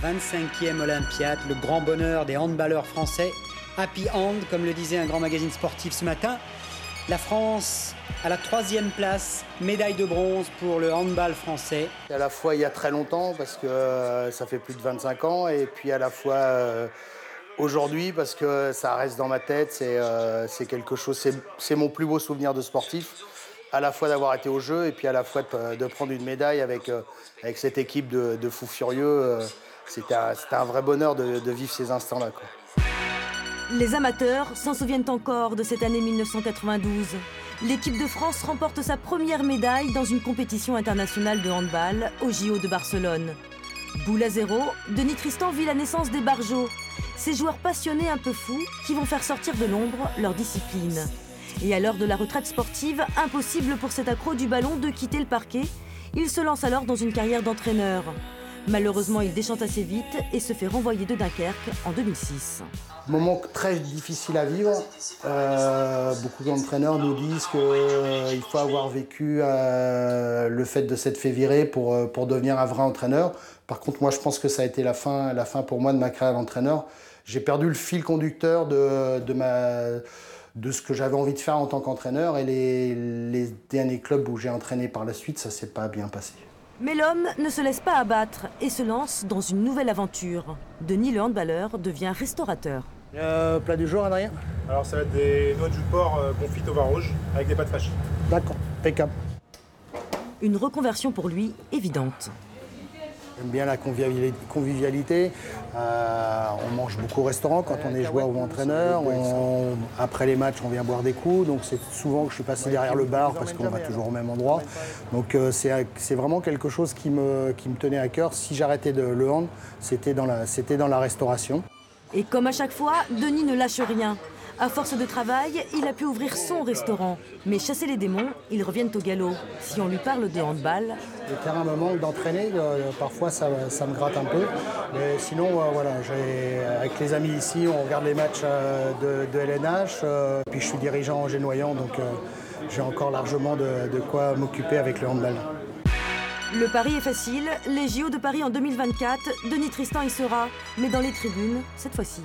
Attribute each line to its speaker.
Speaker 1: 25e Olympiade, le grand bonheur des handballeurs français. Happy Hand, comme le disait un grand magazine sportif ce matin. La France à la 3e place, médaille de bronze pour le handball français.
Speaker 2: À la fois il y a très longtemps, parce que ça fait plus de 25 ans, et puis à la fois aujourd'hui, parce que ça reste dans ma tête, c'est quelque chose, c'est mon plus beau souvenir de sportif, à la fois d'avoir été au jeu et puis à la fois de prendre une médaille avec cette équipe de fous furieux. C'était un vrai bonheur de vivre ces instants-là, quoi.
Speaker 3: Les amateurs s'en souviennent encore de cette année 1992. L'équipe de France remporte sa première médaille dans une compétition internationale de handball au JO de Barcelone. Boule à zéro, Denis Tristan vit la naissance des barjots, ces joueurs passionnés un peu fous qui vont faire sortir de l'ombre leur discipline. Et à l'heure de la retraite sportive, impossible pour cet accro du ballon de quitter le parquet. Il se lance alors dans une carrière d'entraîneur. Malheureusement, il déchante assez vite et se fait renvoyer de Dunkerque en 2006.
Speaker 2: Moment très difficile à vivre. Beaucoup d'entraîneurs nous disent qu'il faut avoir vécu le fait de s'être fait virer pour devenir un vrai entraîneur. Par contre, moi, je pense que ça a été la fin pour moi de ma carrière d'entraîneur. J'ai perdu le fil conducteur de ce que j'avais envie de faire en tant qu'entraîneur, et les derniers clubs où j'ai entraîné par la suite, ça s'est pas bien passé.
Speaker 3: Mais l'homme ne se laisse pas abattre et se lance dans une nouvelle aventure. Denis le handballeur devient restaurateur.
Speaker 2: Plat du jour, Adrien?
Speaker 4: Alors ça va être des noix de jus de porc confites au vin rouge avec des pâtes fraîches.
Speaker 2: D'accord, impeccable.
Speaker 3: Une reconversion pour lui évidente.
Speaker 2: J'aime bien la convivialité. On mange beaucoup au restaurant quand on est joueur ou entraîneur. Après les matchs, on vient boire des coups. Donc c'est souvent que je suis passé derrière le bar parce qu'on va toujours au même endroit. Donc c'est vraiment quelque chose qui me tenait à cœur. Si j'arrêtais le hand, c'était dans la restauration.
Speaker 3: Et comme à chaque fois, Denis ne lâche rien. À force de travail, il a pu ouvrir son restaurant. Mais chasser les démons, ils reviennent au galop. Si on lui parle de handball...
Speaker 2: Le terrain me manque d'entraîner, parfois ça me gratte un peu. Mais sinon, voilà, avec les amis ici, on regarde les matchs de LNH. Puis je suis dirigeant en Génoyant, donc j'ai encore largement de quoi m'occuper avec le handball.
Speaker 3: Le pari est facile, les JO de Paris en 2024, Denis Tristan y sera, mais dans les tribunes, cette fois-ci.